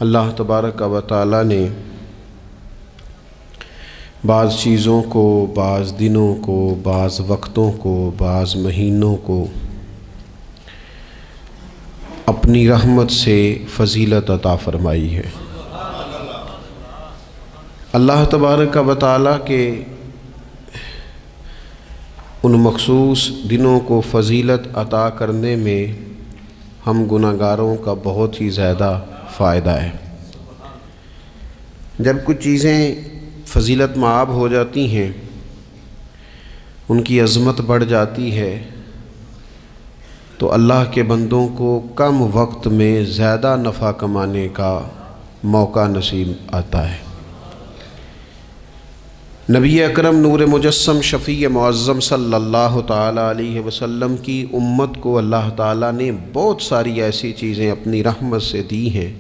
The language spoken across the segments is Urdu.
اللہ تبارک و تعالی نے بعض چیزوں کو، بعض دنوں کو، بعض وقتوں کو، بعض مہینوں کو اپنی رحمت سے فضیلت عطا فرمائی ہے۔ اللہ تبارک و تعالی کے ان مخصوص دنوں کو فضیلت عطا کرنے میں ہم گناہ گاروں کا بہت ہی زیادہ فائدہ ہے۔ جب کچھ چیزیں فضیلت مآب ہو جاتی ہیں، ان کی عظمت بڑھ جاتی ہے، تو اللہ کے بندوں کو کم وقت میں زیادہ نفع کمانے کا موقع نصیب آتا ہے۔ نبی اکرم نور مجسم شفیع معظم صلی اللہ تعالیٰ علیہ وسلم کی امت کو اللہ تعالیٰ نے بہت ساری ایسی چیزیں اپنی رحمت سے دی ہیں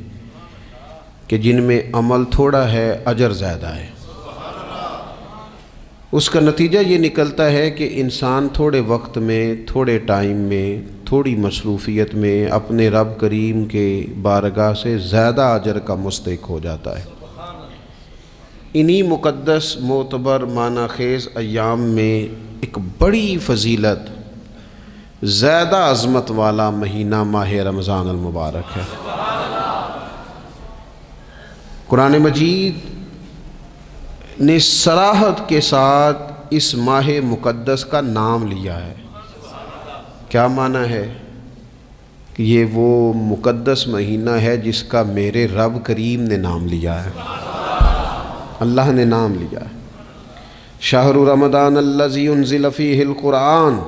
کہ جن میں عمل تھوڑا ہے، اجر زیادہ ہے۔ اس کا نتیجہ یہ نکلتا ہے کہ انسان تھوڑے وقت میں، تھوڑے ٹائم میں، تھوڑی مصروفیت میں اپنے رب کریم کے بارگاہ سے زیادہ اجر کا مستحق ہو جاتا ہے۔ انہی مقدس معتبر معنی خیز ایام میں ایک بڑی فضیلت، زیادہ عظمت والا مہینہ ماہ رمضان المبارک ہے۔ قرآن مجید نے صراحت کے ساتھ اس ماہ مقدس کا نام لیا ہے۔ کیا معنی ہے؟ کہ یہ وہ مقدس مہینہ ہے جس کا میرے رب کریم نے نام لیا ہے، اللہ نے نام لیا ہے۔ شہر رمضان الذی انزل فیہ القرآن،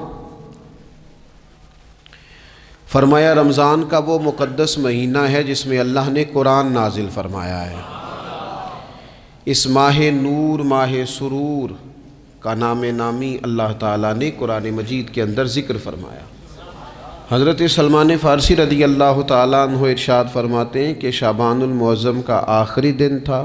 فرمایا رمضان کا وہ مقدس مہینہ ہے جس میں اللہ نے قرآن نازل فرمایا ہے۔ اس ماہ نور، ماہ سرور کا نام نامی اللہ تعالیٰ نے قرآن مجید کے اندر ذکر فرمایا۔ حضرت سلمان فارسی رضی اللہ تعالیٰ عنہ ارشاد فرماتے ہیں کہ شعبان المعظم کا آخری دن تھا،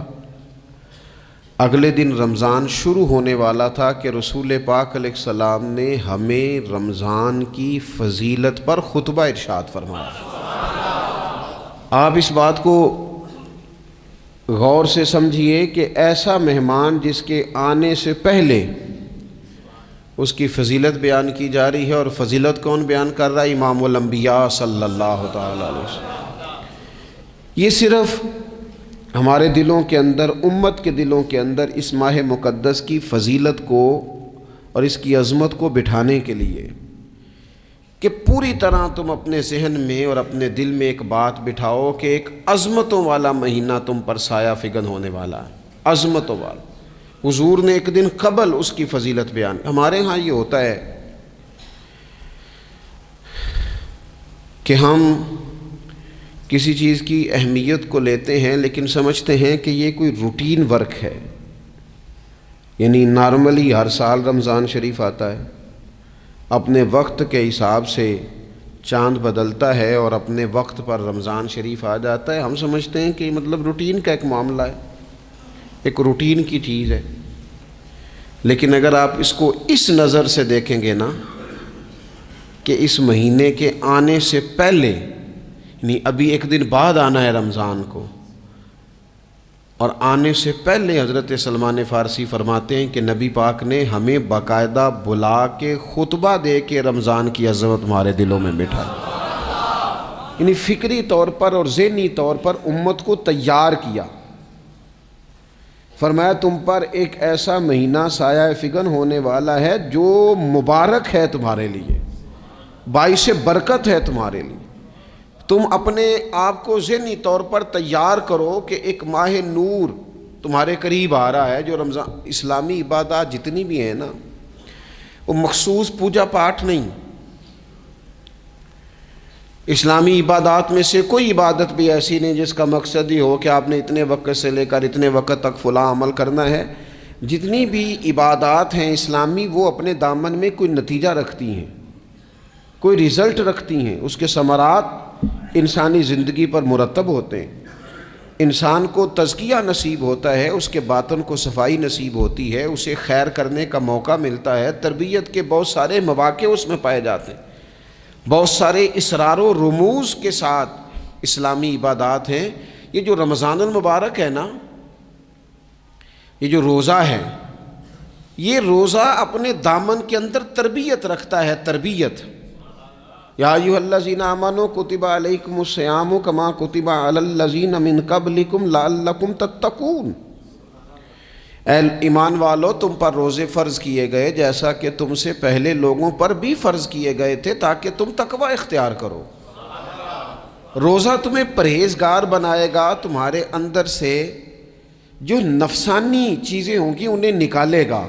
اگلے دن رمضان شروع ہونے والا تھا کہ رسول پاک علیہ السلام نے ہمیں رمضان کی فضیلت پر خطبہ ارشاد فرمایا۔ آپ اس بات کو غور سے سمجھیے کہ ایسا مہمان جس کے آنے سے پہلے اس کی فضیلت بیان کی جا رہی ہے، اور فضیلت کون بیان کر رہا ہے؟ امام الانبیاء صلی اللہ تعالیٰ علیہ وسلم۔ یہ صرف ہمارے دلوں کے اندر، امت کے دلوں کے اندر اس ماہ مقدس کی فضیلت کو اور اس کی عظمت کو بٹھانے کے لیے کہ پوری طرح تم اپنے ذہن میں اور اپنے دل میں ایک بات بٹھاؤ کہ ایک عظمتوں والا مہینہ تم پر سایہ فگن ہونے والا ہے، عظمتوں والا۔ حضور نے ایک دن قبل اس کی فضیلت بیان۔ ہمارے ہاں یہ ہوتا ہے کہ ہم کسی چیز کی اہمیت کو لیتے ہیں لیکن سمجھتے ہیں کہ یہ کوئی روٹین ورک ہے، یعنی نارملی ہر سال رمضان شریف آتا ہے، اپنے وقت کے حساب سے چاند بدلتا ہے اور اپنے وقت پر رمضان شریف آ جاتا ہے۔ ہم سمجھتے ہیں کہ مطلب روٹین کا ایک معاملہ ہے، ایک روٹین کی چیز ہے۔ لیکن اگر آپ اس کو اس نظر سے دیکھیں گے نا کہ اس مہینے کے آنے سے پہلے، یعنی ابھی ایک دن بعد آنا ہے رمضان کو، اور آنے سے پہلے حضرت سلمان فارسی فرماتے ہیں کہ نبی پاک نے ہمیں باقاعدہ بلا کے خطبہ دے کے رمضان کی عظمت ہمارے دلوں میں بٹھائی، یعنی فکری طور پر اور ذہنی طور پر امت کو تیار کیا۔ فرمایا تم پر ایک ایسا مہینہ سایہ فگن ہونے والا ہے جو مبارک ہے تمہارے لیے، باعث برکت ہے تمہارے لیے۔ تم اپنے آپ کو ذہنی طور پر تیار کرو کہ ایک ماہ نور تمہارے قریب آ رہا ہے۔ جو رمضان، اسلامی عبادات جتنی بھی ہیں نا، وہ مخصوص پوجا پاٹ نہیں۔ اسلامی عبادات میں سے کوئی عبادت بھی ایسی نہیں جس کا مقصد ہی ہو کہ آپ نے اتنے وقت سے لے کر اتنے وقت تک فلاں عمل کرنا ہے۔ جتنی بھی عبادات ہیں اسلامی، وہ اپنے دامن میں کوئی نتیجہ رکھتی ہیں، کوئی رزلٹ رکھتی ہیں، اس کے ثمرات انسانی زندگی پر مرتب ہوتے ہیں۔ انسان کو تزکیہ نصیب ہوتا ہے، اس کے باطن کو صفائی نصیب ہوتی ہے، اسے خیر کرنے کا موقع ملتا ہے، تربیت کے بہت سارے مواقع اس میں پائے جاتے ہیں، بہت سارے اسرار و رموز کے ساتھ اسلامی عبادات ہیں۔ یہ جو رمضان المبارک ہے نا، یہ جو روزہ ہے، یہ روزہ اپنے دامن کے اندر تربیت رکھتا ہے، تربیت۔ یا ایھا الذین آمنوا کتب علیکم الصیام کما کتب علی الذین من قبلکم لعلکم تتقون۔ اے ایمان والو، تم پر روزے فرض کیے گئے جیسا کہ تم سے پہلے لوگوں پر بھی فرض کیے گئے تھے تاکہ تم تقوی اختیار کرو۔ روزہ تمہیں پرہیزگار بنائے گا، تمہارے اندر سے جو نفسانی چیزیں ہوں گی انہیں نکالے گا،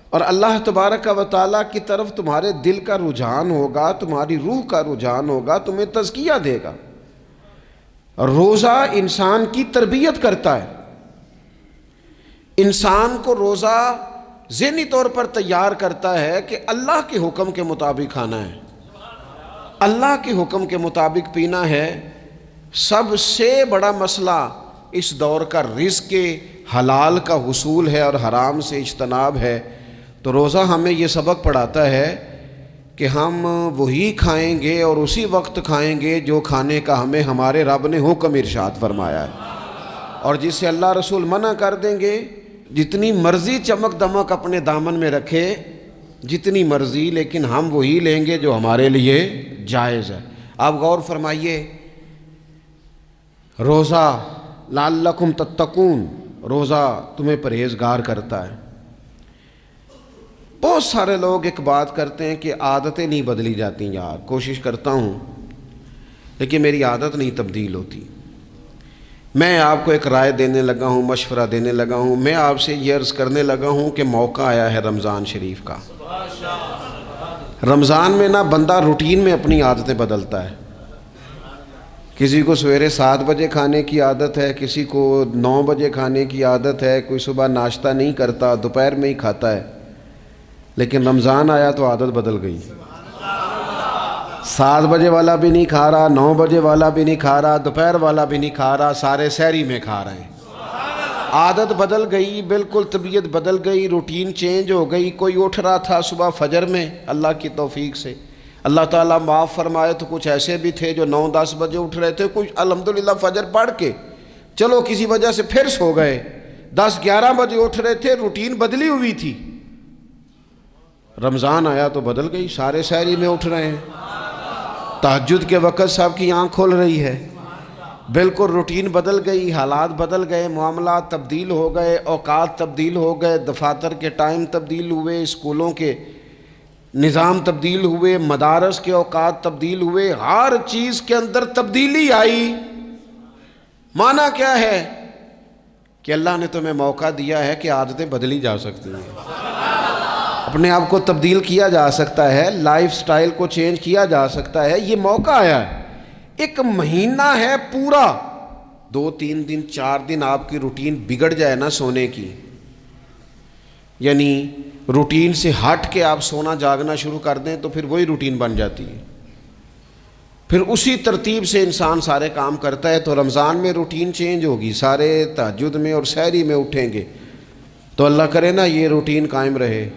اور اللہ تبارک و تعالیٰ کی طرف تمہارے دل کا رجحان ہوگا، تمہاری روح کا رجحان ہوگا، تمہیں تزکیہ دے گا۔ روزہ انسان کی تربیت کرتا ہے، انسان کو روزہ ذہنی طور پر تیار کرتا ہے کہ اللہ کے حکم کے مطابق کھانا ہے، اللہ کے حکم کے مطابق پینا ہے۔ سب سے بڑا مسئلہ اس دور کا رزق کے حلال کا حصول ہے اور حرام سے اجتناب ہے۔ تو روزہ ہمیں یہ سبق پڑھاتا ہے کہ ہم وہی کھائیں گے اور اسی وقت کھائیں گے جو کھانے کا ہمیں ہمارے رب نے حکم ارشاد فرمایا ہے، اور جس سے اللہ رسول منع کر دیں گے جتنی مرضی چمک دمک اپنے دامن میں رکھے، جتنی مرضی، لیکن ہم وہی لیں گے جو ہمارے لیے جائز ہے۔ آپ غور فرمائیے، روزہ لعلکم تتقون، روزہ تمہیں پرہیزگار کرتا ہے۔ بہت سارے لوگ ایک بات کرتے ہیں کہ عادتیں نہیں بدلی جاتی، یار کوشش کرتا ہوں لیکن میری عادت نہیں تبدیل ہوتی۔ میں آپ کو ایک رائے دینے لگا ہوں، مشورہ دینے لگا ہوں، میں آپ سے یہ عرض کرنے لگا ہوں کہ موقع آیا ہے رمضان شریف کا۔ رمضان میں نا بندہ روٹین میں اپنی عادتیں بدلتا ہے۔ کسی کو سویرے 7 بجے کھانے کی عادت ہے، کسی کو 9 بجے کھانے کی عادت ہے، کوئی صبح ناشتہ نہیں کرتا، دوپہر میں ہی کھاتا ہے۔ لیکن رمضان آیا تو عادت بدل گئی، 7 بجے والا بھی نہیں کھا رہا، 9 بجے والا بھی نہیں کھا رہا، دوپہر والا بھی نہیں کھا رہا، سارے سحری میں کھا رہے ہیں۔ عادت بدل گئی، بالکل طبیعت بدل گئی، روٹین چینج ہو گئی۔ کوئی اٹھ رہا تھا صبح فجر میں، اللہ کی توفیق سے اللہ تعالیٰ معاف فرمائے تو کچھ ایسے بھی تھے جو 9-10 بجے اٹھ رہے تھے، کچھ الحمدللہ فجر پڑھ کے چلو کسی وجہ سے پھر سو گئے، 10-11 بجے اٹھ رہے تھے، روٹین بدلی ہوئی تھی۔ رمضان آیا تو بدل گئی، سارے سحری میں اٹھ رہے ہیں، تہجد کے وقت سب کی آنکھ کھل رہی ہے، بالکل روٹین بدل گئی، حالات بدل گئے، معاملات تبدیل ہو گئے، اوقات تبدیل ہو گئے، دفاتر کے ٹائم تبدیل ہوئے، اسکولوں کے نظام تبدیل ہوئے، مدارس کے اوقات تبدیل ہوئے، ہر چیز کے اندر تبدیلی آئی۔ معنی کیا ہے کہ اللہ نے تمہیں موقع دیا ہے کہ عادتیں بدلی جا سکتی ہیں، اپنے آپ کو تبدیل کیا جا سکتا ہے، لائف سٹائل کو چینج کیا جا سکتا ہے۔ یہ موقع آیا ہے، ایک مہینہ ہے پورا، 2-3 دن 4 دن آپ کی روٹین بگڑ جائے نا سونے کی، یعنی روٹین سے ہٹ کے آپ سونا جاگنا شروع کر دیں تو پھر وہی روٹین بن جاتی ہے، پھر اسی ترتیب سے انسان سارے کام کرتا ہے۔ تو رمضان میں روٹین چینج ہوگی، سارے تہجد میں اور سحری میں اٹھیں گے، تو اللہ کرے نا یہ روٹین قائم رہے۔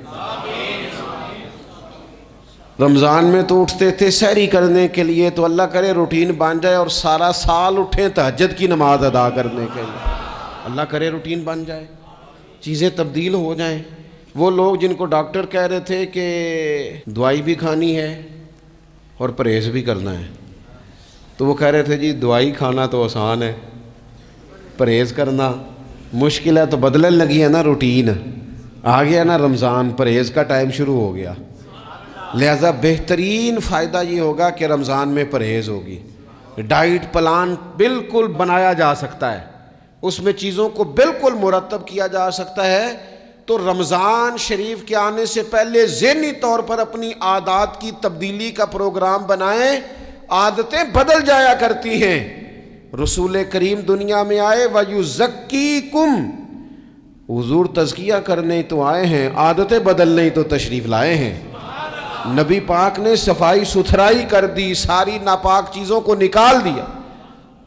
رمضان میں تو اٹھتے تھے سحری کرنے کے لیے، تو اللہ کرے روٹین بن جائے اور سارا سال اٹھیں تہجد کی نماز ادا کرنے کے لیے، اللہ کرے روٹین بن جائے، چیزیں تبدیل ہو جائیں۔ وہ لوگ جن کو ڈاکٹر کہہ رہے تھے کہ دوائی بھی کھانی ہے اور پرہیز بھی کرنا ہے، تو وہ کہہ رہے تھے جی دوائی کھانا تو آسان ہے، پرہیز کرنا مشکل ہے، تو بدلنے لگی ہے نا روٹین، آ گیا نا رمضان، پرہیز کا ٹائم شروع ہو گیا۔ لہذا بہترین فائدہ یہ ہوگا کہ رمضان میں پرہیز ہوگی، ڈائٹ پلان بالکل بنایا جا سکتا ہے، اس میں چیزوں کو بالکل مرتب کیا جا سکتا ہے۔ تو رمضان شریف کے آنے سے پہلے ذہنی طور پر اپنی عادات کی تبدیلی کا پروگرام بنائیں، عادتیں بدل جایا کرتی ہیں۔ رسول کریم دنیا میں آئے وَيُزَكِّيكُمْ، حضور تزکیہ کرنے تو آئے ہیں، عادتیں بدلنے تو تشریف لائے ہیں۔ نبی پاک نے صفائی ستھرائی کر دی، ساری ناپاک چیزوں کو نکال دیا۔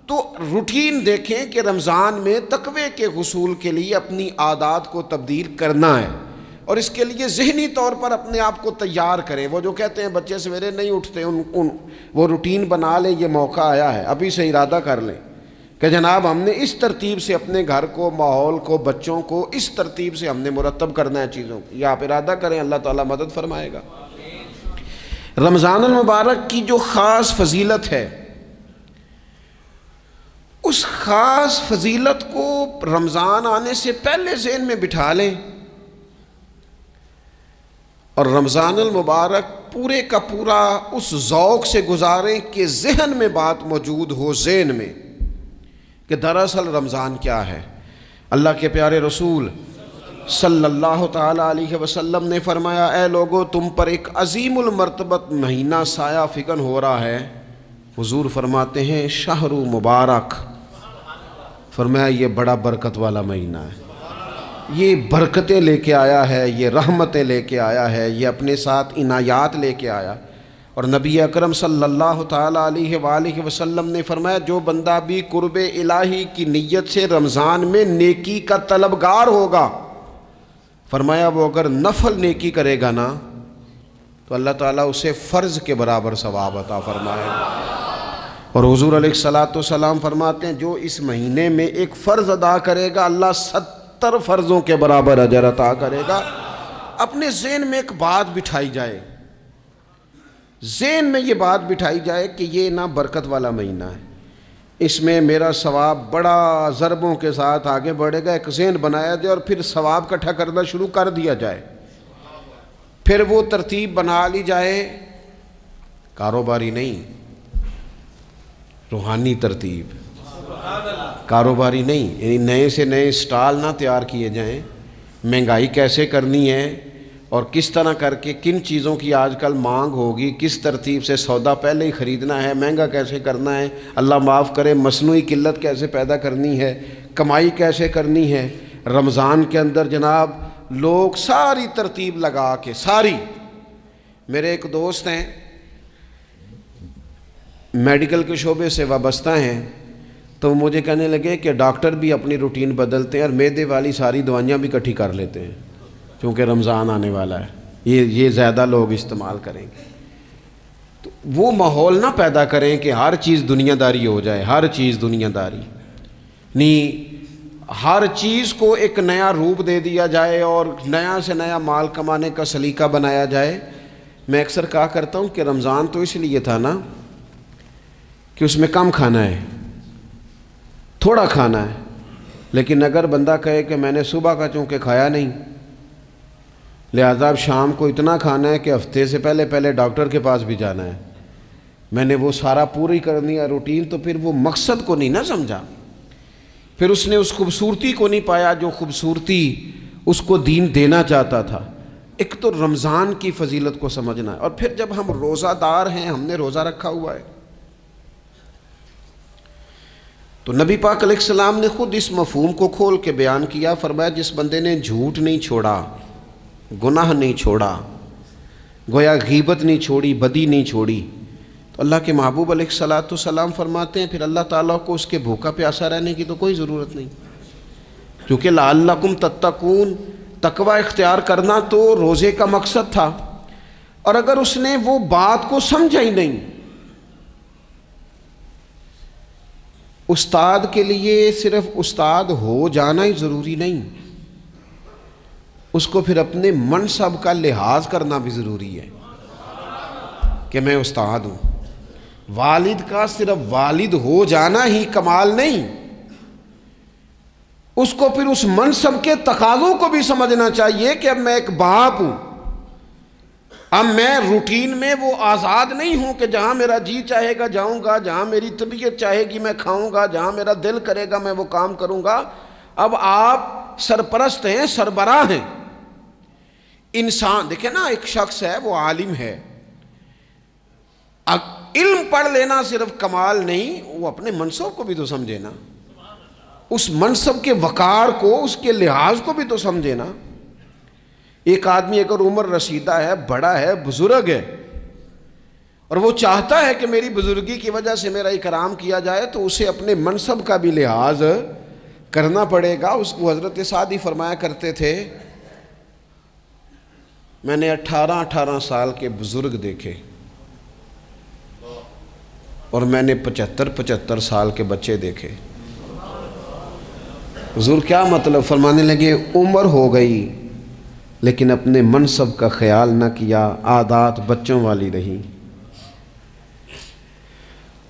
تو روٹین دیکھیں کہ رمضان میں تقوی کے حصول کے لیے اپنی عادات کو تبدیل کرنا ہے، اور اس کے لیے ذہنی طور پر اپنے آپ کو تیار کریں۔ وہ جو کہتے ہیں بچے سویرے نہیں اٹھتے، وہ روٹین بنا لیں، یہ موقع آیا ہے، ابھی سے ارادہ کر لیں کہ جناب ہم نے اس ترتیب سے اپنے گھر کو، ماحول کو، بچوں کو اس ترتیب سے ہم نے مرتب کرنا ہے چیزوں کو. یا آپ ارادہ کریں، اللہ تعالیٰ مدد فرمائے گا. رمضان المبارک کی جو خاص فضیلت ہے، اس خاص فضیلت کو رمضان آنے سے پہلے ذہن میں بٹھا لیں، اور رمضان المبارک پورے کا پورا اس ذوق سے گزاریں کہ ذہن میں بات موجود ہو، ذہن میں، کہ دراصل رمضان کیا ہے. اللہ کے پیارے رسول صلی اللہ تعالیٰ علیہ وسلم نے فرمایا، اے لوگو تم پر ایک عظیم المرتبت مہینہ سایہ فکن ہو رہا ہے. حضور فرماتے ہیں شہر مبارک، فرمایا یہ بڑا برکت والا مہینہ ہے، یہ برکتیں لے کے آیا ہے، یہ رحمتیں لے کے آیا ہے، یہ اپنے ساتھ عنایات لے کے آیا. اور نبی اکرم صلی اللہ تعالیٰ علیہ وآلہ وسلم نے فرمایا جو بندہ بھی قرب الہی کی نیت سے رمضان میں نیکی کا طلبگار ہوگا، فرمایا وہ اگر نفل نیکی کرے گا نا تو اللہ تعالیٰ اسے فرض کے برابر ثواب عطا فرمائے گا. اور حضور علیہ الصلوۃ والسلام فرماتے ہیں جو اس مہینے میں ایک فرض ادا کرے گا اللہ 70 فرضوں کے برابر اجر عطا کرے گا. اپنے ذہن میں ایک بات بٹھائی جائے، ذہن میں یہ بات بٹھائی جائے کہ یہ نا برکت والا مہینہ ہے، اس میں میرا ثواب بڑا ضربوں کے ساتھ آگے بڑھے گا. ایک ذہن بنایا جائے اور پھر ثواب اکٹھا کرنا شروع کر دیا جائے. پھر وہ ترتیب بنا لی جائے، کاروباری نہیں، روحانی ترتیب، کاروباری نہیں، یعنی نئے سے نئے سٹال نہ تیار کیے جائیں. مہنگائی کیسے کرنی ہے اور کس طرح کر کے کن چیزوں کی آج کل مانگ ہوگی، کس ترتیب سے سودا پہلے ہی خریدنا ہے، مہنگا کیسے کرنا ہے، اللہ معاف کرے مصنوعی قلت کیسے پیدا کرنی ہے، کمائی کیسے کرنی ہے. رمضان کے اندر جناب لوگ ساری ترتیب لگا کے، ساری. میرے ایک دوست ہیں میڈیکل کے شعبے سے وابستہ ہیں، تو وہ مجھے کہنے لگے کہ ڈاکٹر بھی اپنی روٹین بدلتے ہیں اور معدے والی ساری دوائیاں بھی اکٹھی کر لیتے ہیں کیونکہ رمضان آنے والا ہے، یہ زیادہ لوگ استعمال کریں گے. تو وہ ماحول نہ پیدا کریں کہ ہر چیز دنیا داری ہو جائے، ہر چیز دنیا داری نہیں، ہر چیز کو ایک نیا روپ دے دیا جائے اور نیا سے نیا مال کمانے کا سلیقہ بنایا جائے. میں اکثر کہا کرتا ہوں کہ رمضان تو اس لیے تھا نا کہ اس میں کم کھانا ہے، تھوڑا کھانا ہے، لیکن اگر بندہ کہے کہ میں نے صبح کا چونکہ کھایا نہیں لہذا اب شام کو اتنا کھانا ہے کہ ہفتے سے پہلے ڈاکٹر کے پاس بھی جانا ہے، میں نے وہ سارا پوری کرنی ہے روٹین، تو پھر وہ مقصد کو نہیں نہ سمجھا، پھر اس نے اس خوبصورتی کو نہیں پایا جو خوبصورتی اس کو دین دینا چاہتا تھا. ایک تو رمضان کی فضیلت کو سمجھنا ہے، اور پھر جب ہم روزہ دار ہیں، ہم نے روزہ رکھا ہوا ہے، تو نبی پاک علیہ السلام نے خود اس مفہوم کو کھول کے بیان کیا. فرمایا جس بندے نے جھوٹ نہیں چھوڑا، گناہ نہیں چھوڑا، گویا غیبت نہیں چھوڑی، بدی نہیں چھوڑی، تو اللہ کے محبوب علیہ الصلوۃ والسلام فرماتے ہیں پھر اللہ تعالیٰ کو اس کے بھوکا پیاسا رہنے کی تو کوئی ضرورت نہیں، کیونکہ لعلکم تتقون، تقوی اختیار کرنا تو روزے کا مقصد تھا. اور اگر اس نے وہ بات کو سمجھا ہی نہیں، استاد کے لیے صرف استاد ہو جانا ہی ضروری نہیں، اس کو پھر اپنے منصب کا لحاظ کرنا بھی ضروری ہے کہ میں استاد ہوں. والد کا صرف والد ہو جانا ہی کمال نہیں، اس کو پھر اس منصب کے تقاضوں کو بھی سمجھنا چاہیے کہ اب میں ایک باپ ہوں، اب میں روٹین میں وہ آزاد نہیں ہوں کہ جہاں میرا جی چاہے گا جاؤں گا، جہاں میری طبیعت چاہے گی میں کھاؤں گا، جہاں میرا دل کرے گا میں وہ کام کروں گا. اب آپ سرپرست ہیں، سربراہ ہیں. انسان دیکھیں نا، ایک شخص ہے وہ عالم ہے، علم پڑھ لینا صرف کمال نہیں، وہ اپنے منصب کو بھی تو سمجھے نا، اس منصب کے وقار کو، اس کے لحاظ کو بھی تو سمجھے نا. ایک آدمی اگر عمر رسیدہ ہے، بڑا ہے، بزرگ ہے، اور وہ چاہتا ہے کہ میری بزرگی کی وجہ سے میرا اکرام کیا جائے، تو اسے اپنے منصب کا بھی لحاظ کرنا پڑے گا. اس کو حضرت سعدی فرمایا کرتے تھے میں نے 18 سال کے بزرگ دیکھے اور میں نے 75 سال کے بچے دیکھے. حضور کیا مطلب؟ فرمانے لگے عمر ہو گئی لیکن اپنے منصب کا خیال نہ کیا، عادات بچوں والی رہی۔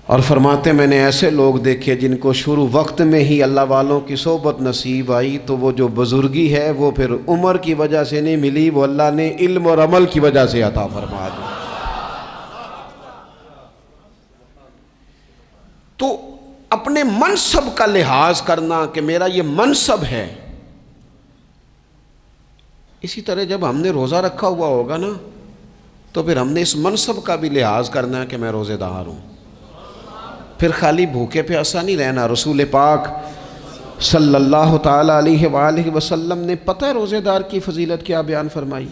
اور فرماتے میں نے ایسے لوگ دیکھے جن کو شروع وقت میں ہی اللہ والوں کی صحبت نصیب آئی، تو وہ جو بزرگی ہے وہ پھر عمر کی وجہ سے نہیں ملی، وہ اللہ نے علم اور عمل کی وجہ سے عطا فرما دی۔ تو اپنے منصب کا لحاظ کرنا کہ میرا یہ منصب ہے۔ اسی طرح جب ہم نے روزہ رکھا ہوا ہوگا نا تو پھر ہم نے اس منصب کا بھی لحاظ کرنا ہے کہ میں روزے دار ہوں۔ پھر خالی بھوکے پیاسا نہیں رہنا۔ رسول پاک صلی اللہ تعالی علیہ وآلہ وسلم نے پتہ ہے روزے دار کی فضیلت کیا بیان فرمائی؟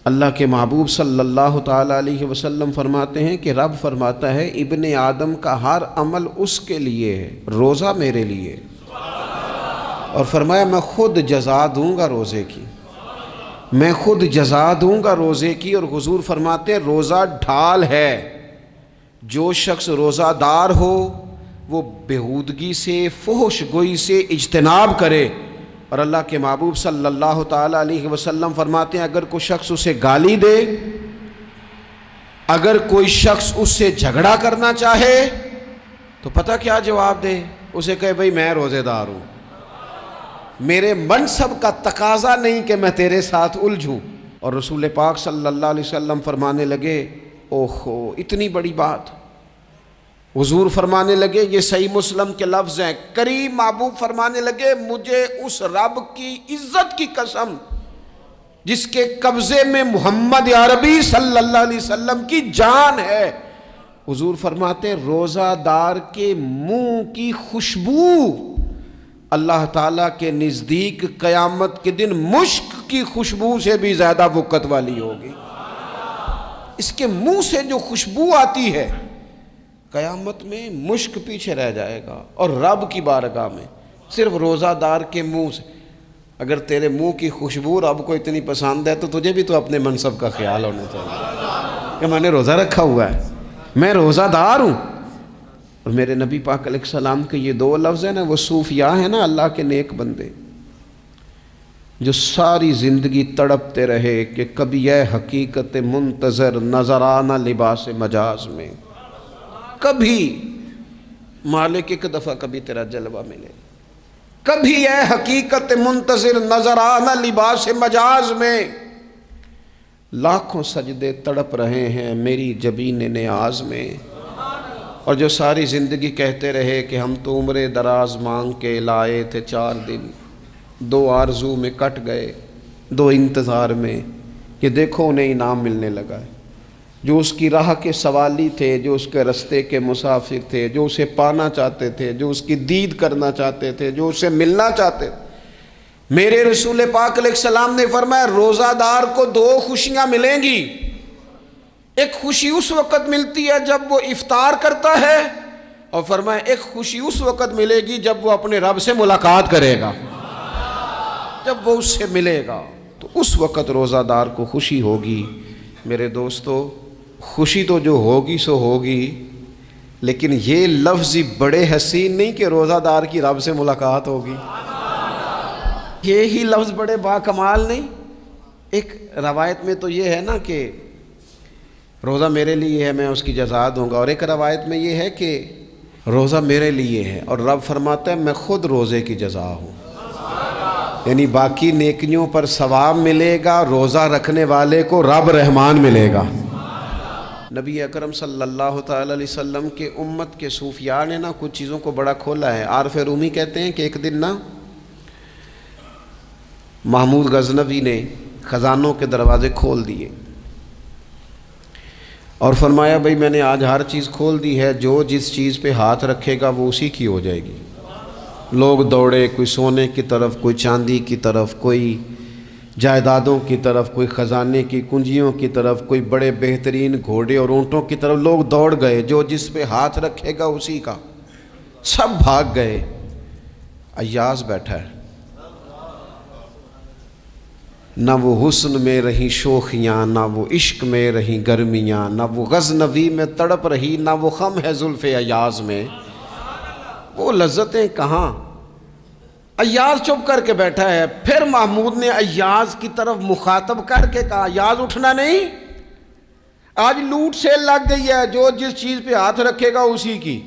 اللہ کے محبوب صلی اللہ تعالی علیہ وسلم فرماتے ہیں کہ رب فرماتا ہے ابن آدم کا ہر عمل اس کے لیے ہے، روزہ میرے لیے، اور فرمایا میں خود جزا دوں گا روزے کی، میں خود جزا دوں گا روزے کی۔ اور حضور فرماتے ہیں روزہ ڈھال ہے، جو شخص روزہ دار ہو وہ بےہودگی سے، فحش گوئی سے اجتناب کرے۔ اور اللہ کے محبوب صلی اللہ تعالی علیہ وسلم فرماتے ہیں اگر کوئی شخص اسے گالی دے، اگر کوئی شخص اس سے جھگڑا کرنا چاہے تو پتہ کیا جواب دے؟ اسے کہے بھئی میں روزے دار ہوں، میرے منصب کا تقاضا نہیں کہ میں تیرے ساتھ الجھوں۔ اور رسول پاک صلی اللہ علیہ وسلم فرمانے لگے اوہو اتنی بڑی بات۔ حضور فرمانے لگے، یہ صحیح مسلم کے لفظ ہیں، کریم محبوب فرمانے لگے مجھے اس رب کی عزت کی قسم جس کے قبضے میں محمد عربی صلی اللہ علیہ وسلم کی جان ہے، حضور فرماتے ہیں روزہ دار کے منہ کی خوشبو اللہ تعالیٰ کے نزدیک قیامت کے دن مشک کی خوشبو سے بھی زیادہ وقت والی ہوگی۔ اس کے منہ سے جو خوشبو آتی ہے قیامت میں مشک پیچھے رہ جائے گا، اور رب کی بارگاہ میں صرف روزہ دار کے منہ سے۔ اگر تیرے منہ کی خوشبو رب کو اتنی پسند ہے تو تجھے بھی تو اپنے منصب کا خیال ہونا چاہیے کہ میں نے روزہ رکھا ہوا ہے، میں روزہ دار ہوں۔ اور میرے نبی پاک علیہ السلام کے یہ دو لفظ ہیں نا، وہ صوفیاء ہیں نا اللہ کے نیک بندے جو ساری زندگی تڑپتے رہے کہ کبھی یہ حقیقت منتظر نظر آنا لباس مجاز میں، کبھی مالک ایک دفعہ کبھی تیرا جلوہ ملے، کبھی یہ حقیقت منتظر نظر آنا لباس مجاز میں۔ لاکھوں سجدے تڑپ رہے ہیں میری جبین نیاز میں، اور جو ساری زندگی کہتے رہے کہ ہم تو عمر دراز مانگ کے لائے تھے 4 دن، 2 آرزو میں کٹ گئے، 2 انتظار میں، کہ دیکھو انہیں انعام ملنے لگا ہے۔ جو اس کی راہ کے سوالی تھے، جو اس کے رستے کے مسافر تھے، جو اسے پانا چاہتے تھے، جو اس کی دید کرنا چاہتے تھے، جو اسے ملنا چاہتے تھے، میرے رسول پاک علیہ السلام نے فرمایا روزہ دار کو 2 خوشیاں ملیں گی۔ ایک خوشی اس وقت ملتی ہے جب وہ افطار کرتا ہے، اور فرمایا ایک خوشی اس وقت ملے گی جب وہ اپنے رب سے ملاقات کرے گا، جب وہ اس سے ملے گا تو اس وقت روزہ دار کو خوشی ہوگی۔ میرے دوستو خوشی تو جو ہوگی سو ہوگی، لیکن یہ لفظ بڑے حسین نہیں کہ روزہ دار کی رب سے ملاقات ہوگی، یہی لفظ بڑے باکمال نہیں۔ ایک روایت میں تو یہ ہے نا کہ روزہ میرے لیے ہے میں اس کی جزا دوں گا، اور ایک روایت میں یہ ہے کہ روزہ میرے لیے ہے اور رب فرماتا ہے میں خود روزے کی جزا ہوں، یعنی باقی نیکیوں پر ثواب ملے گا، روزہ رکھنے والے کو رب رحمان ملے گا۔ نبی اکرم صلی اللہ تعالی علیہ وسلم کے امت کے صوفیاء نے نا کچھ چیزوں کو بڑا کھولا ہے۔ عارف رومی کہتے ہیں کہ ایک دن نا محمود غزنوی نے خزانوں کے دروازے کھول دیے اور فرمایا بھئی میں نے آج ہر چیز کھول دی ہے، جو جس چیز پہ ہاتھ رکھے گا وہ اسی کی ہو جائے گی۔ لوگ دوڑے، کوئی سونے کی طرف، کوئی چاندی کی طرف، کوئی جائیدادوں کی طرف، کوئی خزانے کی کنجیوں کی طرف، کوئی بڑے بہترین گھوڑے اور اونٹوں کی طرف لوگ دوڑ گئے، جو جس پہ ہاتھ رکھے گا اسی کا۔ سب بھاگ گئے، ایاز بیٹھا ہے، نہ وہ حسن میں رہی شوخیاں، نہ وہ عشق میں رہی گرمیاں، نہ وہ غزنوی میں تڑپ رہی، نہ وہ خم ہے زلف ایاز میں۔ وہ لذتیں کہاں؟ ایاز چپ کر کے بیٹھا ہے. پھر محمود نے ایاز کی طرف مخاطب کر کے کہا ایاز اٹھنا نہیں, آج لوٹ سیل لگ گئی ہے, جو جس چیز پہ ہاتھ رکھے گا اسی کی.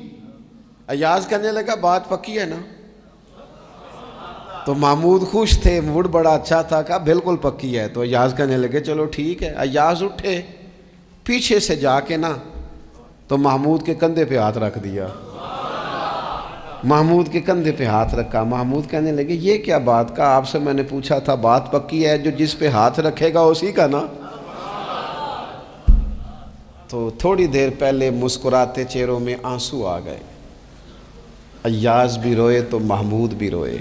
ایاز کہنے لگا بات پکی ہے نا؟ تو محمود خوش تھے, موڈ بڑا اچھا تھا, کہا بالکل پکی ہے. تو ایاز کہنے لگے چلو ٹھیک ہے. ایاز اٹھے, پیچھے سے جا کے نا تو محمود کے کندھے پہ ہاتھ رکھ دیا. محمود کے کندھے پہ ہاتھ رکھا. محمود کہنے لگے یہ کیا بات کا, آپ سے میں نے پوچھا تھا بات پکی ہے, جو جس پہ ہاتھ رکھے گا اسی کا نا. تو تھوڑی دیر پہلے مسکراتے چہروں میں آنسو آ گئے. ایاز بھی روئے تو محمود بھی روئے.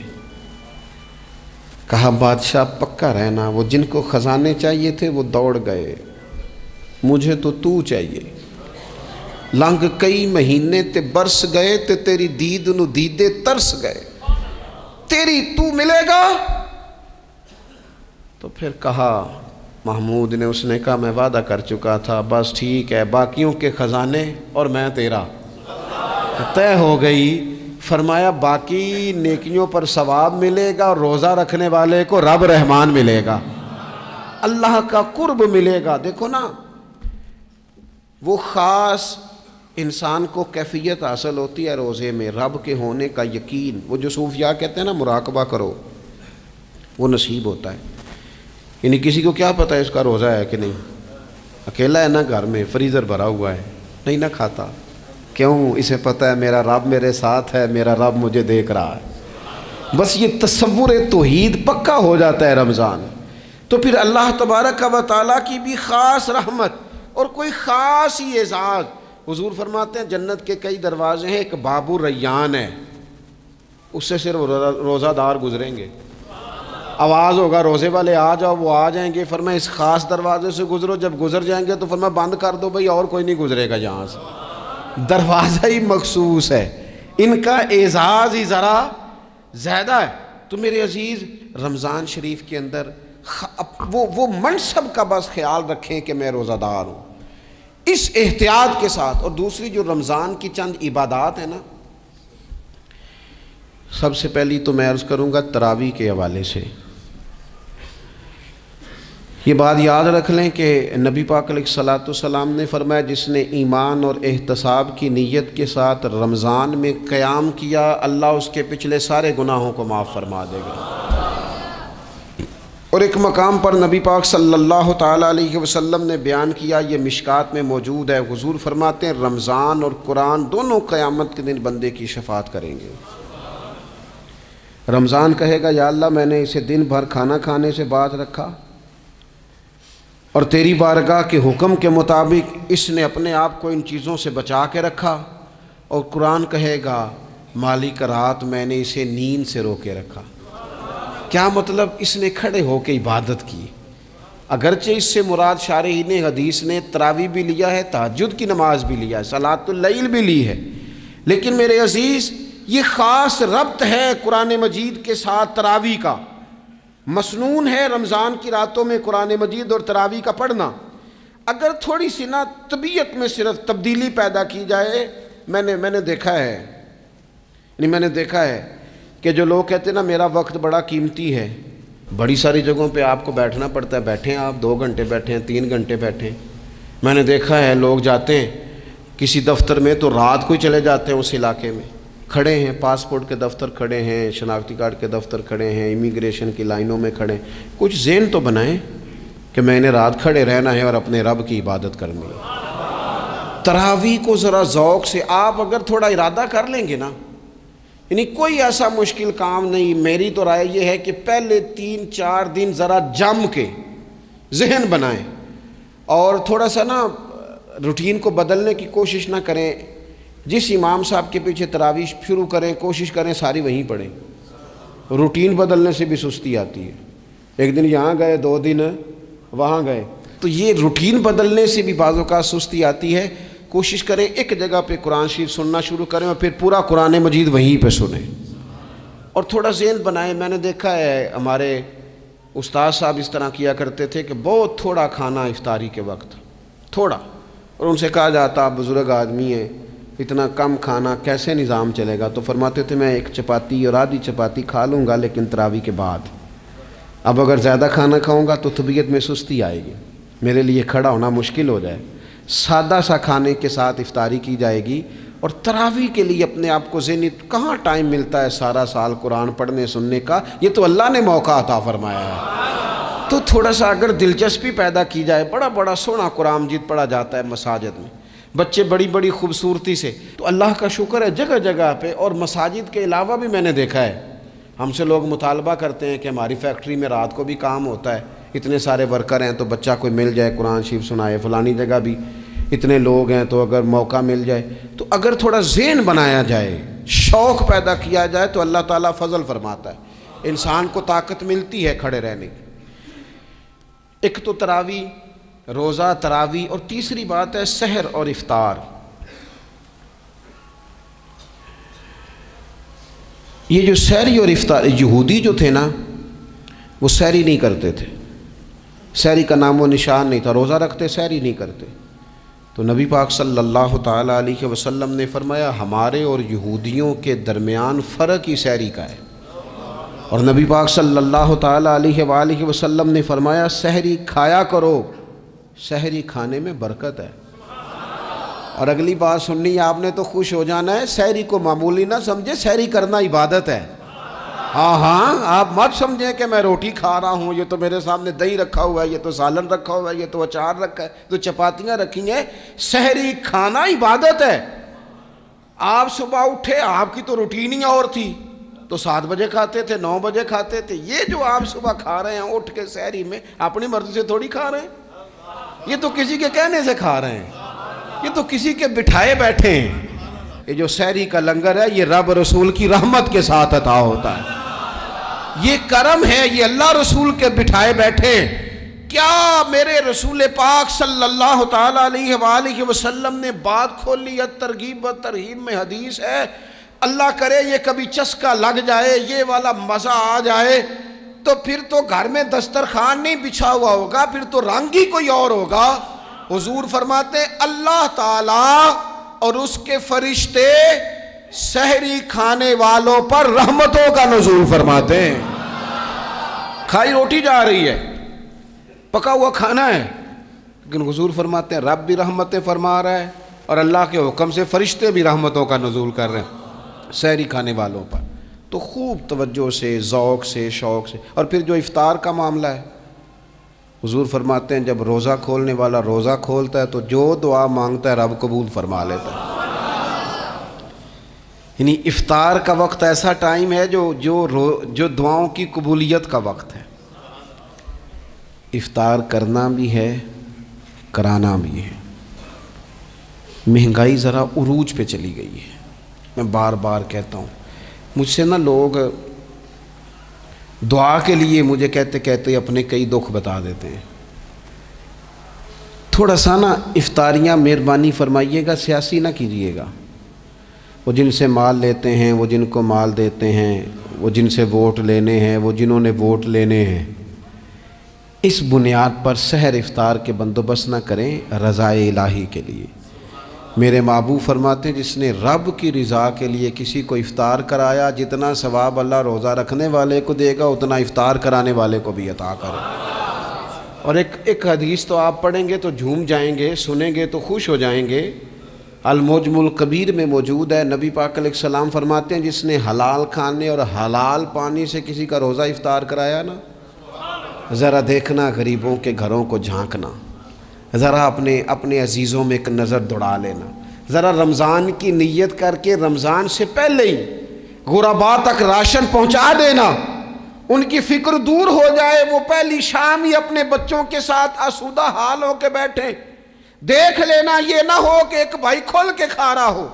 کہا بادشاہ پکا رہنا, وہ جن کو خزانے چاہیے تھے وہ دوڑ گئے, مجھے تو چاہیے. لنگ کئی مہینے تے برس گئے تے تیری دید نو دیدے ترس گئے, تیری تو ملے گا. تو پھر کہا محمود نے, اس نے کہا میں وعدہ کر چکا تھا, بس ٹھیک ہے, باقیوں کے خزانے اور میں تیرا طے ہو گئی. فرمایا باقی نیکیوں پر ثواب ملے گا, اور روزہ رکھنے والے کو رب رحمان ملے گا, اللہ کا قرب ملے گا. دیکھو نا, وہ خاص انسان کو کیفیت حاصل ہوتی ہے روزے میں, رب کے ہونے کا یقین. وہ جو صوفیاء کہتے ہیں نا مراقبہ کرو, وہ نصیب ہوتا ہے. یعنی کسی کو کیا پتہ ہے اس کا روزہ ہے کہ نہیں, اکیلا ہے نا گھر میں, فریزر بھرا ہوا ہے, نہیں نہ کھاتا. کیوں؟ اسے پتہ ہے میرا رب میرے ساتھ ہے, میرا رب مجھے دیکھ رہا ہے. بس یہ تصور توحید پکا ہو جاتا ہے رمضان. تو پھر اللہ تبارک و تعالیٰ کی بھی خاص رحمت اور کوئی خاص ہی اعزاز. حضور فرماتے ہیں جنت کے کئی دروازے ہیں, ایک باب الریان ہے, اس سے صرف روزہ دار گزریں گے. آواز ہوگا روزے والے آ جاؤ, وہ آ جائیں گے. فرمایا اس خاص دروازے سے گزرو, جب گزر جائیں گے تو فرمایا بند کر دو بھائی, اور کوئی نہیں گزرے گا یہاں سے. دروازہ ہی مخصوص ہے, ان کا اعزاز ہی ذرا زیادہ ہے. تو میرے عزیز رمضان شریف کے اندر وہ منصب کا بس خیال رکھیں کہ میں روزہ دار ہوں, اس احتیاط کے ساتھ. اور دوسری جو رمضان کی چند عبادات ہیں نا, سب سے پہلی تو میں عرض کروں گا تراویح کے حوالے سے. یہ بات یاد رکھ لیں کہ نبی پاک علیہ الصلوۃ والسلام نے فرمایا جس نے ایمان اور احتساب کی نیت کے ساتھ رمضان میں قیام کیا, اللہ اس کے پچھلے سارے گناہوں کو معاف فرما دے گا. اور ایک مقام پر نبی پاک صلی اللہ تعالیٰ علیہ وسلم نے بیان کیا, یہ مشکات میں موجود ہے. حضور فرماتے ہیں رمضان اور قرآن دونوں قیامت کے دن بندے کی شفاعت کریں گے. رمضان کہے گا یا اللہ میں نے اسے دن بھر کھانا کھانے سے باز رکھا, اور تیری بارگاہ کے حکم کے مطابق اس نے اپنے آپ کو ان چیزوں سے بچا کے رکھا. اور قرآن کہے گا مالک رات میں نے اسے نیند سے روکے رکھا. کیا مطلب؟ اس نے کھڑے ہو کے عبادت کی. اگرچہ اس سے مراد شارحین حدیث نے تراویح بھی لیا ہے, تہجد کی نماز بھی لیا ہے, صلاۃ اللیل بھی لی ہے, لیکن میرے عزیز یہ خاص ربط ہے قرآن مجید کے ساتھ تراویح کا. مسنون ہے رمضان کی راتوں میں قرآن مجید اور تراویح کا پڑھنا. اگر تھوڑی سی نا طبیعت میں صرف تبدیلی پیدا کی جائے, میں نے دیکھا ہے کہ جو لوگ کہتے ہیں نا میرا وقت بڑا قیمتی ہے, بڑی ساری جگہوں پہ آپ کو بیٹھنا پڑتا ہے, بیٹھیں آپ 2 گھنٹے بیٹھیں, 3 گھنٹے بیٹھیں. میں نے دیکھا ہے لوگ جاتے ہیں کسی دفتر میں تو رات کو ہی چلے جاتے ہیں اس علاقے میں, کھڑے ہیں, پاسپورٹ کے دفتر کھڑے ہیں, شناختی کارڈ کے دفتر کھڑے ہیں, امیگریشن کی لائنوں میں کھڑے ہیں. کچھ ذہن تو بنائیں کہ میں نے رات کھڑے رہنا ہے اور اپنے رب کی عبادت کرنی ہے. تراویح کو ذرا ذوق سے آپ اگر تھوڑا ارادہ کر لیں گے نا, یعنی کوئی ایسا مشکل کام نہیں. میری تو رائے یہ ہے کہ پہلے 3-4 دن ذرا جم کے ذہن بنائیں, اور تھوڑا سا نا روٹین کو بدلنے کی کوشش نہ کریں. جس امام صاحب کے پیچھے تراویح شروع کریں, کوشش کریں ساری وہیں پڑھیں. روٹین بدلنے سے بھی سستی آتی ہے. ایک دن یہاں گئے, 2 دن وہاں گئے, تو یہ روٹین بدلنے سے بھی بعض اوقات سستی آتی ہے. کوشش کریں ایک جگہ پہ قرآن شریف سننا شروع کریں اور پھر پورا قرآن مجید وہیں پہ سنیں, اور تھوڑا ذہن بنائیں. میں نے دیکھا ہے ہمارے استاد صاحب اس طرح کیا کرتے تھے کہ بہت تھوڑا کھانا افطاری کے وقت, تھوڑا, اور ان سے کہا جاتا آپ بزرگ آدمی ہیں, اتنا کم کھانا کیسے نظام چلے گا؟ تو فرماتے تھے میں ایک چپاتی اور آدھی چپاتی کھا لوں گا لیکن تراویح کے بعد۔ اب اگر زیادہ کھانا کھاؤں گا تو طبیعت میں سستی آئے گی، میرے لیے کھڑا ہونا مشکل ہو جائے، سادہ سا کھانے کے ساتھ افطاری کی جائے گی۔ اور تراویح کے لیے اپنے آپ کو ذہنی کہاں ٹائم ملتا ہے سارا سال قرآن پڑھنے سننے کا، یہ تو اللہ نے موقع عطا فرمایا ہے۔ تو تھوڑا سا اگر دلچسپی پیدا کی جائے، بڑا بڑا سونا قرآن مجید پڑھا جاتا ہے مساجد میں، بچے بڑی بڑی خوبصورتی سے، تو اللہ کا شکر ہے جگہ جگہ پہ۔ اور مساجد کے علاوہ بھی میں نے دیکھا ہے، ہم سے لوگ مطالبہ کرتے ہیں کہ ہماری فیکٹری میں رات کو بھی کام ہوتا ہے، اتنے سارے ورکر ہیں تو بچہ کوئی مل جائے قرآن شریف سنائے، فلانی جگہ بھی اتنے لوگ ہیں تو اگر موقع مل جائے، تو اگر تھوڑا ذہن بنایا جائے، شوق پیدا کیا جائے تو اللہ تعالیٰ فضل فرماتا ہے، انسان کو طاقت ملتی ہے کھڑے رہنے کی۔ ایک تو تراویح، روزہ، تراویح، اور تیسری بات ہے سحر اور افطار۔ یہ جو سحری اور افطار، یہودی جو تھے نا وہ سحری نہیں کرتے تھے، سحری کا نام و نشان نہیں تھا، روزہ رکھتے سحری نہیں کرتے۔ تو نبی پاک صلی اللہ تعالیٰ علیہ وسلم نے فرمایا ہمارے اور یہودیوں کے درمیان فرق ہی سحری کا ہے۔ اور نبی پاک صلی اللہ تعالیٰ علیہ وآلہ وسلم نے فرمایا سحری کھایا کرو، سحری کھانے میں برکت ہے۔ اور اگلی بات سننی آپ نے تو خوش ہو جانا ہے، سحری کو معمولی نہ سمجھے، سحری کرنا عبادت ہے۔ ہاں آپ مت سمجھیں کہ میں روٹی کھا رہا ہوں، یہ تو میرے سامنے دہی رکھا ہوا ہے، یہ تو سالن رکھا ہوا ہے، یہ تو اچار رکھا ہے، تو چپاتیاں رکھی ہیں۔ سحری کھانا عبادت ہے۔ آپ صبح اٹھے، آپ کی تو روٹین ہی اور تھی، تو 7 بجے کھاتے تھے، 9 بجے کھاتے تھے۔ یہ جو آپ صبح کھا رہے ہیں اٹھ کے سحری میں، اپنی مرضی سے تھوڑی کھا رہے ہیں، یہ تو کسی کے کہنے سے کھا رہے ہیں، یہ تو کسی کے بٹھائے بیٹھے ہیں۔ یہ جو سحری کا لنگر ہے یہ رب رسول کی رحمت کے ساتھ عطا ہوتا ہے، یہ کرم ہے، یہ اللہ رسول کے بٹھائے بیٹھے۔ کیا میرے رسول پاک صلی اللہ تعالیٰ علیہ وآلہ وسلم نے بات کھولی ہے، ترغیب و ترہیب میں حدیث ہے، اللہ کرے یہ کبھی چسکا لگ جائے، یہ والا مزہ آ جائے، تو پھر تو گھر میں دسترخوان نہیں بچھا ہوا ہوگا، پھر تو رنگ ہی کوئی اور ہوگا۔ حضور فرماتے ہیں اللہ تعالیٰ اور اس کے فرشتے سحری کھانے والوں پر رحمتوں کا نزول فرماتے ہیں۔ کھائی روٹی جا رہی ہے، پکا ہوا کھانا ہے، لیکن حضور فرماتے ہیں رب بھی رحمتیں فرما رہا ہے اور اللہ کے حکم سے فرشتے بھی رحمتوں کا نزول کر رہے ہیں سحری کھانے والوں پر۔ تو خوب توجہ سے، ذوق سے، شوق سے۔ اور پھر جو افطار کا معاملہ ہے، حضور فرماتے ہیں جب روزہ کھولنے والا روزہ کھولتا ہے تو جو دعا مانگتا ہے رب قبول فرما لیتا ہے۔ یعنی افطار کا وقت ایسا ٹائم ہے جو دعاؤں کی قبولیت کا وقت ہے۔ افطار کرنا بھی ہے، کرانا بھی ہے۔ مہنگائی ذرا عروج پہ چلی گئی ہے، میں بار بار کہتا ہوں، مجھ سے نا لوگ دعا کے لیے مجھے کہتے کہتے اپنے کئی دکھ بتا دیتے ہیں۔ تھوڑا سا نا افطاریاں مہربانی فرمائیے گا سیاسی نہ کیجیے گا۔ وہ جن سے مال لیتے ہیں، وہ جن کو مال دیتے ہیں، وہ جن سے ووٹ لینے ہیں، وہ جنہوں نے ووٹ لینے ہیں، اس بنیاد پر سحر افطار کے بندوبست نہ کریں رضائے الہی کے لیے۔ میرے محبوب فرماتے ہیں جس نے رب کی رضا کے لیے کسی کو افطار کرایا، جتنا ثواب اللہ روزہ رکھنے والے کو دے گا اتنا افطار کرانے والے کو بھی عطا کرے۔ اور ایک حدیث تو آپ پڑھیں گے تو جھوم جائیں گے، سنیں گے تو خوش ہو جائیں گے، المعجم الکبیر میں موجود ہے۔ نبی پاک علیہ السلام فرماتے ہیں جس نے حلال کھانے اور حلال پانی سے کسی کا روزہ افطار کرایا نا، ذرا دیکھنا غریبوں کے گھروں کو جھانکنا، ذرا اپنے عزیزوں میں ایک نظر دوڑا لینا، ذرا رمضان کی نیت کر کے رمضان سے پہلے ہی غرباء تک راشن پہنچا دینا، ان کی فکر دور ہو جائے، وہ پہلی شام ہی اپنے بچوں کے ساتھ آسودہ حال ہو کے بیٹھیں۔ دیکھ لینا یہ نہ ہو کہ ایک بھائی کھول کے کھا رہا ہو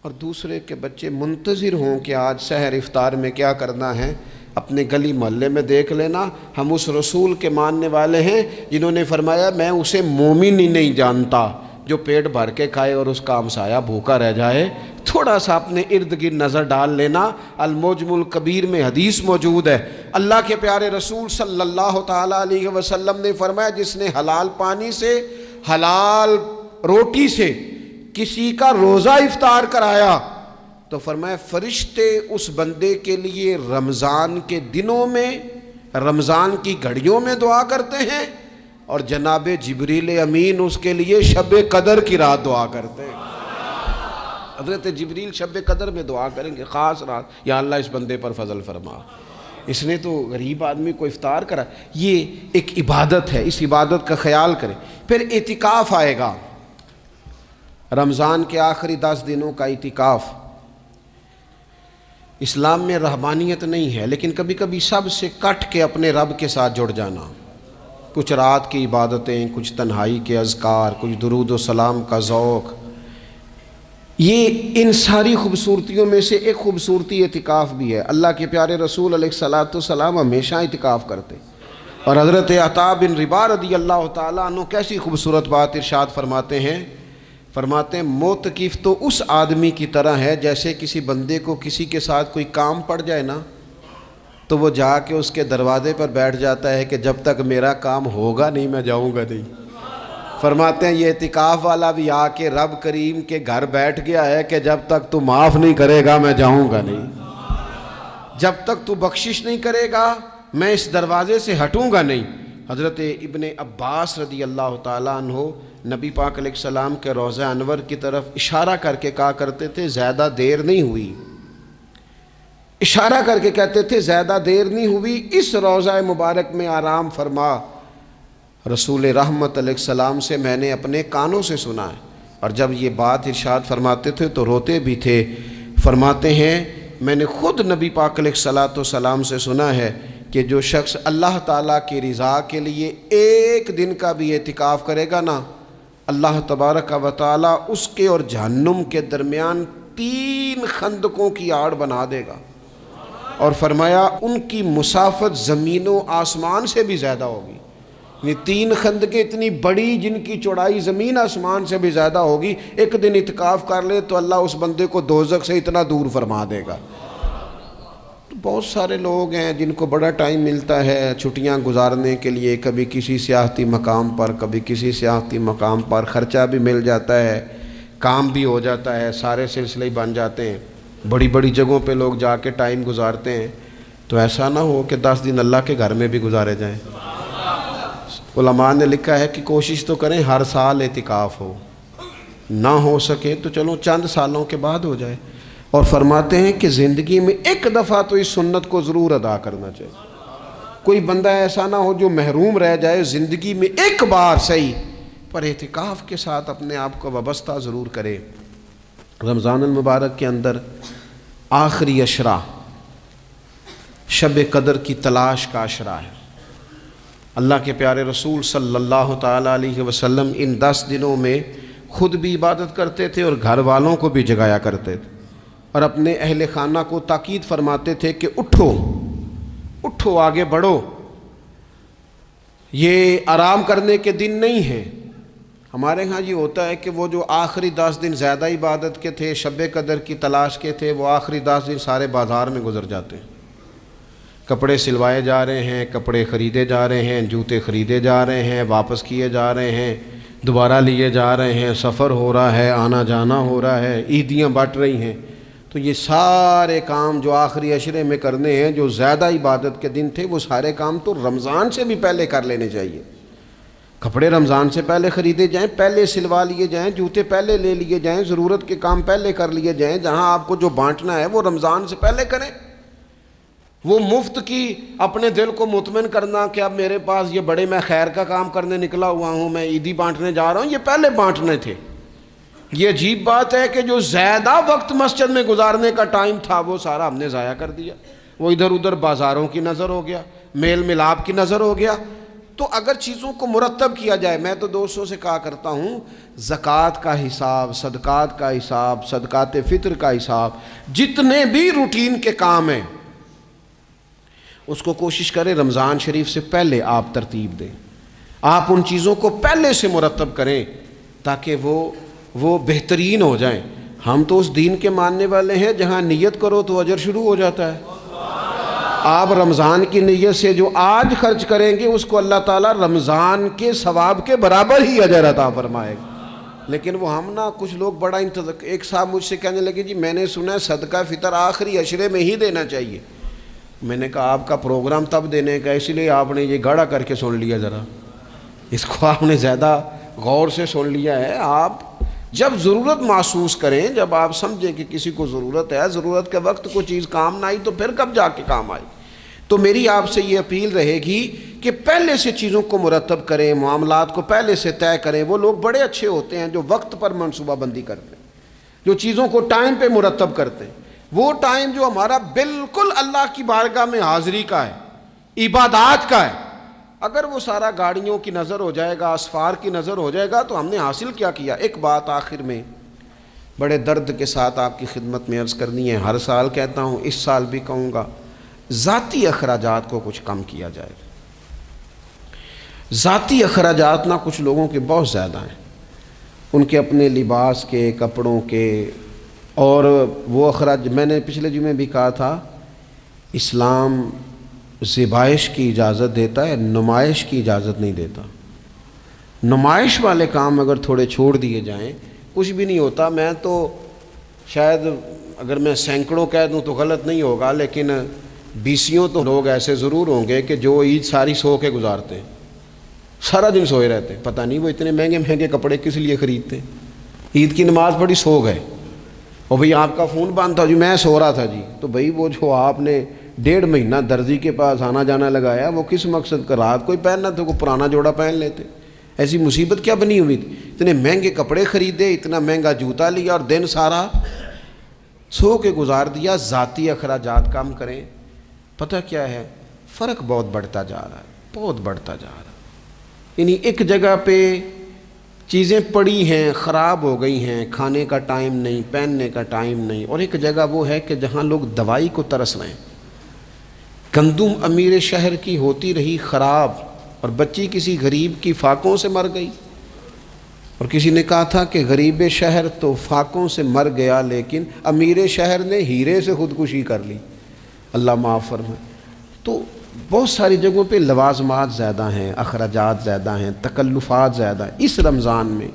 اور دوسرے کے بچے منتظر ہوں کہ آج سحر افطار میں کیا کرنا ہے۔ اپنے گلی محلے میں دیکھ لینا، ہم اس رسول کے ماننے والے ہیں جنہوں نے فرمایا میں اسے مومن ہی نہیں جانتا جو پیٹ بھر کے کھائے اور اس کا ہمسایہ بھوکا رہ جائے۔ تھوڑا سا اپنے ارد گرد نظر ڈال لینا، المعجم الکبیر میں حدیث موجود ہے۔ اللہ کے پیارے رسول صلی اللہ تعالیٰ علیہ وسلم نے فرمایا جس نے حلال پانی سے، حلال روٹی سے کسی کا روزہ افطار کرایا تو فرمایا فرشتے اس بندے کے لیے رمضان کے دنوں میں، رمضان کی گھڑیوں میں دعا کرتے ہیں، اور جناب جبریل امین اس کے لیے شب قدر کی رات دعا کرتے ہیں۔ حضرت جبریل شب قدر میں دعا کریں گے، خاص رات، یا اللہ اس بندے پر فضل فرما، اس نے تو غریب آدمی کو افطار کرا۔ یہ ایک عبادت ہے، اس عبادت کا خیال کریں۔ پھر اعتکاف آئے گا، رمضان کے آخری 10 دنوں کا اعتکاف۔ اسلام میں رہبانیت نہیں ہے، لیکن کبھی کبھی سب سے کٹ کے اپنے رب کے ساتھ جڑ جانا، کچھ رات کی عبادتیں، کچھ تنہائی کے اذکار، کچھ درود و سلام کا ذوق، یہ ان ساری خوبصورتیوں میں سے ایک خوبصورتی اعتکاف بھی ہے۔ اللہ کے پیارے رسول علیہ الصلاۃ والسلام ہمیشہ اعتکاف کرتے، اور حضرت عطا بن رباح رضی اللہ تعالیٰ عنہ کیسی خوبصورت بات ارشاد فرماتے ہیں، معتکف تو اس آدمی کی طرح ہے جیسے کسی بندے کو کسی کے ساتھ کوئی کام پڑ جائے نا تو وہ جا کے اس کے دروازے پر بیٹھ جاتا ہے کہ جب تک میرا کام ہوگا نہیں میں جاؤں گا نہیں۔ فرماتے ہیں یہ اعتکاف والا بھی آ کے رب کریم کے گھر بیٹھ گیا ہے کہ جب تک تو معاف نہیں کرے گا میں جاؤں گا نہیں، جب تک تو بخشش نہیں کرے گا میں اس دروازے سے ہٹوں گا نہیں۔ حضرت ابن عباس رضی اللہ تعالیٰ عنہ نبی پاک علیہ السلام کے روضہ انور کی طرف اشارہ کر کے کہا کرتے تھے زیادہ دیر نہیں ہوئی، اشارہ کر کے کہتے تھے زیادہ دیر نہیں ہوئی، اس روضہ مبارک میں آرام فرما۔ رسول رحمت علیہ السلام سے میں نے اپنے کانوں سے سنا ہے، اور جب یہ بات ارشاد فرماتے تھے تو روتے بھی تھے۔ فرماتے ہیں میں نے خود نبی پاک علیہ السلام سے سنا ہے کہ جو شخص اللہ تعالیٰ کی رضا کے لیے ایک دن کا بھی اعتکاف کرے گا نا، اللہ تبارک و تعالیٰ اس کے اور جہنم کے درمیان 3 خندقوں کی آڑ بنا دے گا، اور فرمایا ان کی مسافت زمین و آسمان سے بھی زیادہ ہوگی۔ یہ 3 خندقیں اتنی بڑی جن کی چوڑائی زمین آسمان سے بھی زیادہ ہوگی، ایک دن اعتکاف کر لے تو اللہ اس بندے کو دوزخ سے اتنا دور فرما دے گا۔ بہت سارے لوگ ہیں جن کو بڑا ٹائم ملتا ہے چھٹیاں گزارنے کے لیے، کبھی کسی سیاحتی مقام پر، کبھی کسی سیاحتی مقام پر، خرچہ بھی مل جاتا ہے، کام بھی ہو جاتا ہے، سارے سلسلے ہی بن جاتے ہیں، بڑی بڑی جگہوں پہ لوگ جا کے ٹائم گزارتے ہیں، تو ایسا نہ ہو کہ 10 دن اللہ کے گھر میں بھی گزارے جائیں۔ علماء نے لکھا ہے کہ کوشش تو کریں ہر سال اعتکاف ہو، نہ ہو سکے تو چلو چند سالوں کے بعد ہو جائے، اور فرماتے ہیں کہ زندگی میں ایک دفعہ تو اس سنت کو ضرور ادا کرنا چاہیے۔ کوئی بندہ ایسا نہ ہو جو محروم رہ جائے، زندگی میں ایک بار صحیح پر اعتکاف کے ساتھ اپنے آپ کو وابستہ ضرور کرے۔ رمضان المبارک کے اندر آخری عشرہ شب قدر کی تلاش کا عشرہ ہے۔ اللہ کے پیارے رسول صلی اللہ تعالیٰ علیہ وسلم ان 10 دنوں میں خود بھی عبادت کرتے تھے اور گھر والوں کو بھی جگایا کرتے تھے، اور اپنے اہل خانہ کو تاکید فرماتے تھے کہ اٹھو اٹھو، آگے بڑھو، یہ آرام کرنے کے دن نہیں ہیں۔ ہمارے ہاں یہ ہوتا ہے کہ وہ جو آخری 10 دن زیادہ عبادت کے تھے، شب قدر کی تلاش کے تھے، وہ آخری 10 دن سارے بازار میں گزر جاتے ہیں، کپڑے سلوائے جا رہے ہیں، کپڑے خریدے جا رہے ہیں، جوتے خریدے جا رہے ہیں، واپس کیے جا رہے ہیں، دوبارہ لیے جا رہے ہیں، سفر ہو رہا ہے، آنا جانا ہو رہا ہے، عیدیاں بٹ رہی ہیں۔ تو یہ سارے کام جو آخری عشرے میں کرنے ہیں، جو زیادہ عبادت کے دن تھے، وہ سارے کام تو رمضان سے بھی پہلے کر لینے چاہیے۔ کپڑے رمضان سے پہلے خریدے جائیں، پہلے سلوا لیے جائیں، جوتے پہلے لے لیے جائیں، ضرورت کے کام پہلے کر لیے جائیں، جہاں آپ کو جو بانٹنا ہے وہ رمضان سے پہلے کریں۔ وہ مفت کی اپنے دل کو مطمئن کرنا کہ اب میرے پاس یہ بڑے میں خیر کا کام کرنے نکلا ہوا ہوں، میں عیدی بانٹنے جا رہا ہوں، یہ پہلے بانٹنے تھے۔ یہ عجیب بات ہے کہ جو زیادہ وقت مسجد میں گزارنے کا ٹائم تھا وہ سارا ہم نے ضائع کر دیا، وہ ادھر ادھر بازاروں کی نظر ہو گیا، میل ملاپ کی نظر ہو گیا۔ تو اگر چیزوں کو مرتب کیا جائے، میں تو دوستوں سے کہا کرتا ہوں زکوٰۃ کا حساب، صدقات کا حساب، صدقات فطر کا حساب، جتنے بھی روٹین کے کام ہیں اس کو کوشش کریں رمضان شریف سے پہلے آپ ترتیب دیں، آپ ان چیزوں کو پہلے سے مرتب کریں تاکہ وہ بہترین ہو جائیں۔ ہم تو اس دین کے ماننے والے ہیں جہاں نیت کرو تو اجر شروع ہو جاتا ہے۔ آپ رمضان کی نیت سے جو آج خرچ کریں گے اس کو اللہ تعالیٰ رمضان کے ثواب کے برابر ہی اجر عطا فرمائے گا۔ لیکن وہ ہم نا کچھ لوگ بڑا انتظار. ایک صاحب مجھ سے کہنے لگے جی میں نے سنا ہے صدقہ فطر آخری عشرے میں ہی دینا چاہیے. میں نے کہا آپ کا پروگرام تب دینے کا اس لیے آپ نے یہ گاڑا کر کے سن لیا, ذرا اس کو آپ نے زیادہ غور سے سن لیا ہے. آپ جب ضرورت محسوس کریں, جب آپ سمجھیں کہ کسی کو ضرورت ہے, ضرورت کے وقت کوئی چیز کام نہ آئی تو پھر کب جا کے کام آئی. تو میری آپ سے یہ اپیل رہے گی کہ پہلے سے چیزوں کو مرتب کریں, معاملات کو پہلے سے طے کریں. وہ لوگ بڑے اچھے ہوتے ہیں جو وقت پر منصوبہ بندی کرتے ہیں, جو چیزوں کو ٹائم پہ مرتب کرتے ہیں. وہ ٹائم جو ہمارا بالکل اللہ کی بارگاہ میں حاضری کا ہے, عبادات کا ہے, اگر وہ سارا گاڑیوں کی نظر ہو جائے گا, اسفار کی نظر ہو جائے گا, تو ہم نے حاصل کیا کیا. ایک بات آخر میں بڑے درد کے ساتھ آپ کی خدمت میں عرض کرنی ہے, ہر سال کہتا ہوں, اس سال بھی کہوں گا, ذاتی اخراجات کو کچھ کم کیا جائے. ذاتی اخراجات نہ کچھ لوگوں کے بہت زیادہ ہیں, ان کے اپنے لباس کے, کپڑوں کے, اور وہ اخراج. میں نے پچھلے جمعے بھی کہا تھا, اسلام ذبائش کی اجازت دیتا ہے, نمائش کی اجازت نہیں دیتا. نمائش والے کام اگر تھوڑے چھوڑ دیے جائیں کچھ بھی نہیں ہوتا. میں تو شاید اگر میں سینکڑوں کہہ دوں تو غلط نہیں ہوگا, لیکن بیسیوں تو لوگ ایسے ضرور ہوں گے کہ جو عید ساری سو کے گزارتے ہیں, سارا دن سوئے رہتے ہیں. پتہ نہیں وہ اتنے مہنگے مہنگے کپڑے کس لیے خریدتے ہیں. عید کی نماز پڑھی, سو گئے, اور بھئی آپ کا فون بند تھا جی میں سو رہا تھا جی. تو بھئی وہ جو آپ نے 1.5 مہینہ درزی کے پاس آنا جانا لگایا, وہ کس مقصد کا؟ رات کوئی پہننا تھا, کوئی پرانا جوڑا پہن لیتے. ایسی مصیبت کیا بنی ہوئی تھی؟ اتنے مہنگے کپڑے خریدے, اتنا مہنگا جوتا لیا, اور دن سارا سو کے گزار دیا. ذاتی اخراجات کم کریں. پتہ کیا ہے, فرق بہت بڑھتا جا رہا ہے, بہت بڑھتا جا رہا ہے. یعنی ایک جگہ پہ چیزیں پڑی ہیں, خراب ہو گئی ہیں, کھانے کا ٹائم نہیں, پہننے کا ٹائم نہیں, اور ایک جگہ وہ ہے کہ جہاں لوگ دوائی کو ترس رہے ہیں. گندم امیر شہر کی ہوتی رہی خراب, اور بچی کسی غریب کی فاقوں سے مر گئی. اور کسی نے کہا تھا کہ غریب شہر تو فاقوں سے مر گیا, لیکن امیر شہر نے ہیرے سے خودکشی کر لی. اللہ معاف فرمائے. تو بہت ساری جگہوں پہ لوازمات زیادہ ہیں, اخراجات زیادہ ہیں, تکلفات زیادہ ہیں. اس رمضان میں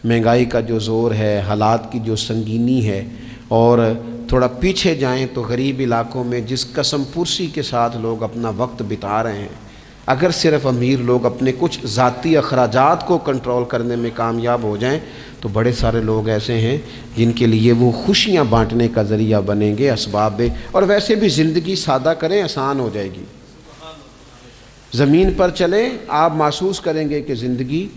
مہنگائی کا جو زور ہے, حالات کی جو سنگینی ہے, اور تھوڑا پیچھے جائیں تو غریب علاقوں میں جس قسم پرسی کے ساتھ لوگ اپنا وقت بتا رہے ہیں, اگر صرف امیر لوگ اپنے کچھ ذاتی اخراجات کو کنٹرول کرنے میں کامیاب ہو جائیں تو بڑے سارے لوگ ایسے ہیں جن کے لیے وہ خوشیاں بانٹنے کا ذریعہ بنیں گے, اسباب. اور ویسے بھی زندگی سادہ کریں, آسان ہو جائے گی. زمین پر چلیں, آپ محسوس کریں گے کہ زندگی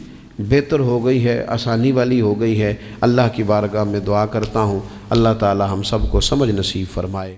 بہتر ہو گئی ہے, آسانی والی ہو گئی ہے. اللہ کی بارگاہ میں دعا کرتا ہوں اللہ تعالی ہم سب کو سمجھ نصیب فرمائے.